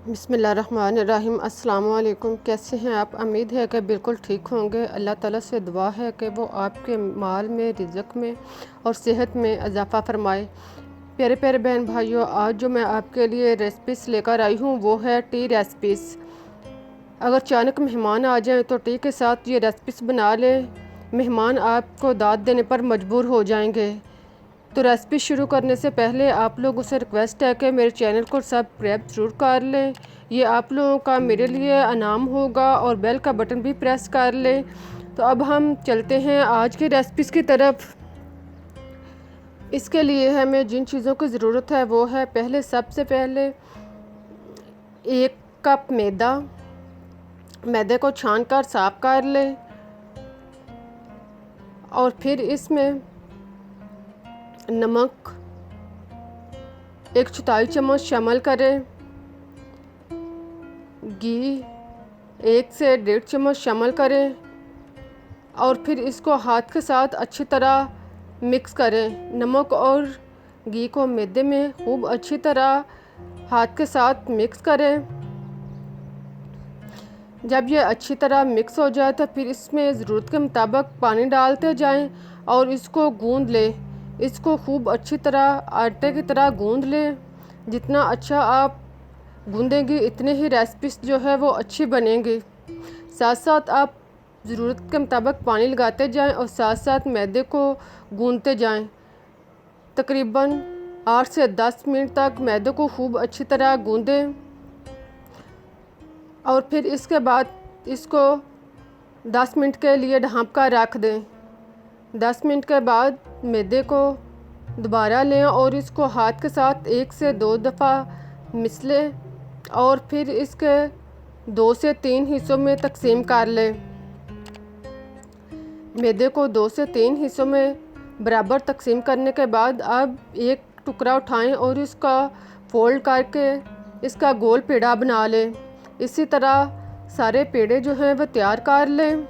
बिस्मिल्लाहिर्रहमानिर्रहीम। अस्सलाम वालेकुम। कैसे हैं आप? उम्मीद है कि बिल्कुल ठीक होंगे। अल्लाह ताला से दुआ है कि वो आपके माल में, रिज़्क़ में और सेहत में इजाफ़ा फ़रमाए। प्यारे प्यारे बहन भाइयों, आज जो मैं आपके लिए रेसिपीस लेकर आई हूँ वो है टी रेसिपीस। अगर अचानक मेहमान आ जाएं तो टी के साथ ये रेसिपीस बना लें। मेहमान आपको दाद देने पर मजबूर हो जाएंगे। तो रेसिपी शुरू करने से पहले आप लोगों से रिक्वेस्ट है कि मेरे चैनल को सब्सक्राइब ज़रूर कर लें। ये आप लोगों का मेरे लिए इनाम होगा, और बेल का बटन भी प्रेस कर लें। तो अब हम चलते हैं आज की रेसिपीज़ की तरफ। इसके लिए हमें जिन चीज़ों की ज़रूरत है वो है, सबसे पहले 1 कप मैदा। मैदे को छान कर साफ़ कर लें और फिर इसमें नमक 1/4 चम्मच शामिल करें। घी 1 से 1.5 चम्मच शामिल करें और फिर इसको हाथ के साथ अच्छी तरह मिक्स करें। नमक और घी को मैदे में खूब अच्छी तरह हाथ के साथ मिक्स करें। जब ये अच्छी तरह मिक्स हो जाए तो फिर इसमें ज़रूरत के मुताबिक पानी डालते जाएं और इसको गूंद लें। इसको खूब अच्छी तरह आटे की तरह गूंद लें। जितना अच्छा आप गूंदेंगी इतनी ही रेसिपीस जो है वो अच्छी बनेंगी। साथ साथ आप ज़रूरत के मुताबिक पानी लगाते जाएं और साथ साथ मैदे को गूंदते जाएं। तकरीबन 8 से 10 मिनट तक मैदे को खूब अच्छी तरह गूंदें और फिर इसके बाद इसको 10 मिनट के लिए ढाँप कर रख दें। 10 मिनट के बाद मैदे को दोबारा लें और इसको हाथ के साथ 1 से 2 दफ़ा मिसलें और फिर इसके 2 से 3 हिस्सों में तकसीम कर लें। मैदे को 2 से 3 हिस्सों में बराबर तकसीम करने के बाद अब एक टुकड़ा उठाएं और इसका फोल्ड करके इसका गोल पेड़ा बना लें। इसी तरह सारे पेड़े जो हैं वो तैयार कर लें।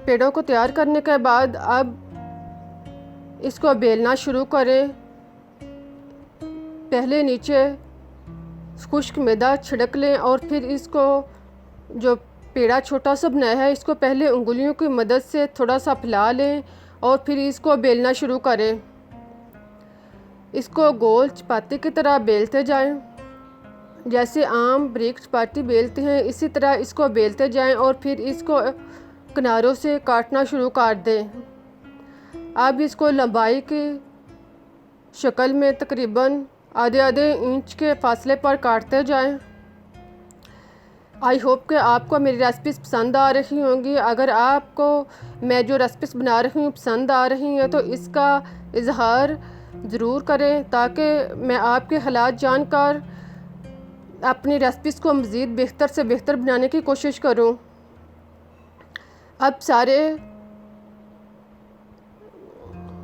पेड़ों को तैयार करने के बाद अब इसको बेलना शुरू करें। पहले नीचे खुश्क मैदा छिड़क लें और फिर इसको जो पेड़ा छोटा सा बनाया है इसको पहले उंगलियों की मदद से थोड़ा सा फैला लें और फिर इसको बेलना शुरू करें। इसको गोल चपाती की तरह बेलते जाएं। जैसे आम बारीक चपाती बेलते हैं इसी तरह इसको बेलते जाएं और फिर इसको किनारों से काटना शुरू कर दें। अब इसको लंबाई की शक्ल में तकरीबन आधे इंच के फासले पर काटते जाएं। आई होप कि आपको मेरी रेसिपीज़ पसंद आ रही होंगी। अगर आपको मैं जो रेसिपीज़ बना रही हूँ पसंद आ रही हैं तो इसका इजहार ज़रूर करें ताकि मैं आपके हालात जानकर अपनी रेसिपीज़ को मज़ीद बेहतर से बेहतर बनाने की कोशिश करूं। अब सारे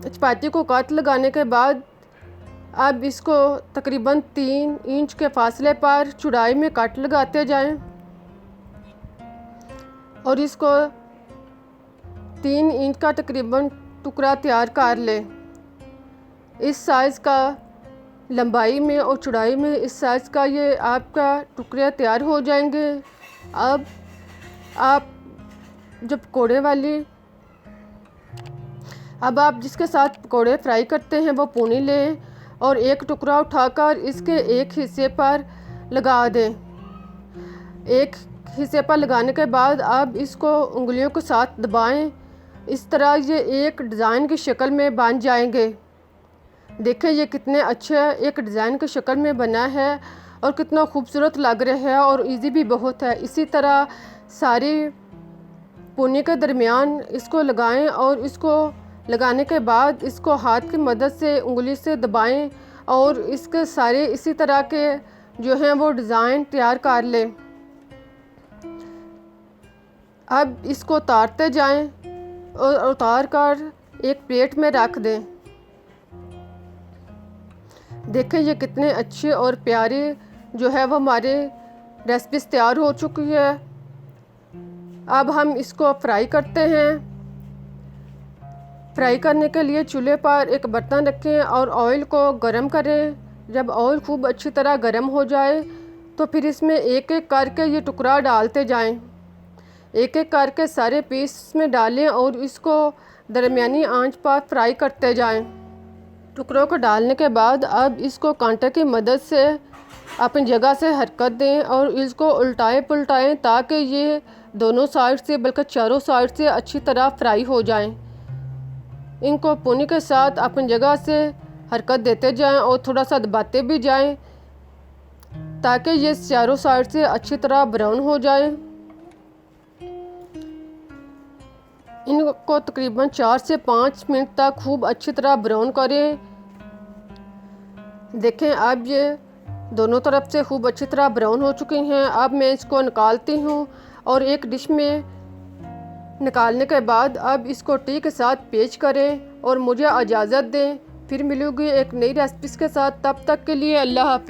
चपाती को काट लगाने के बाद अब इसको तकरीबन 3 इंच के फासले पर चौड़ाई में काट लगाते जाएं और इसको 3 इंच का तकरीबन टुकड़ा तैयार कर लें। इस साइज़ का लंबाई में और चौड़ाई में इस साइज़ का ये आपका टुकड़े तैयार हो जाएंगे। अब आप जो पकौड़े वाली अब आप जिसके साथ पकौड़े फ्राई करते हैं वो पूनी लें और एक टुकड़ा उठाकर इसके एक हिस्से पर लगा दें। एक हिस्से पर लगाने के बाद अब इसको उंगलियों के साथ दबाएं। इस तरह ये एक डिज़ाइन की शक्ल में बन जाएंगे। देखें ये कितने अच्छे एक डिज़ाइन की शक्ल में बना है और कितना खूबसूरत लग रहा है और इजी भी बहुत है। इसी तरह सारी पूनी के दरमियान इसको लगाएं और इसको लगाने के बाद इसको हाथ की मदद से उंगली से दबाएं और इसके सारे इसी तरह के जो हैं वो डिज़ाइन तैयार कर लें। अब इसको उतारते जाएं और उतार कर एक प्लेट में रख दें। देखें ये कितने अच्छे और प्यारे जो है वो हमारे रेसिपीज़ तैयार हो चुकी है। अब हम इसको फ्राई करते हैं। फ्राई करने के लिए चूल्हे पर एक बर्तन रखें और ऑयल को गर्म करें। जब ऑयल खूब अच्छी तरह गर्म हो जाए तो तो फिर इसमें एक एक करके ये टुकड़ा डालते जाएं। एक एक करके सारे पीस में डालें और इसको दरमियानी आंच पर फ्राई करते जाएं। टुकड़ों को डालने के बाद अब इसको कांटे की मदद से अपनी जगह से हरकत दें और इसको उल्टाएं पुल्टाएं ताकि ये दोनों साइड से बल्कि चारों साइड से अच्छी तरह फ्राई हो जाएं। इनको पूनी के साथ अपनी जगह से हरकत देते जाएं और थोड़ा सा दबाते भी जाएं ताकि ये चारों साइड से अच्छी तरह ब्राउन हो जाए। इनको तकरीबन 4 से 5 मिनट तक खूब अच्छी तरह ब्राउन करें। देखें अब ये दोनों तरफ से खूब अच्छी तरह ब्राउन हो चुकी हैं। अब मैं इसको निकालती हूँ और एक डिश में निकालने के बाद अब इसको टी के साथ पेश करें और मुझे इजाज़त दें। फिर मिलूँगी एक नई रेसिपी के साथ, तब तक के लिए अल्लाह हाफ़िज़।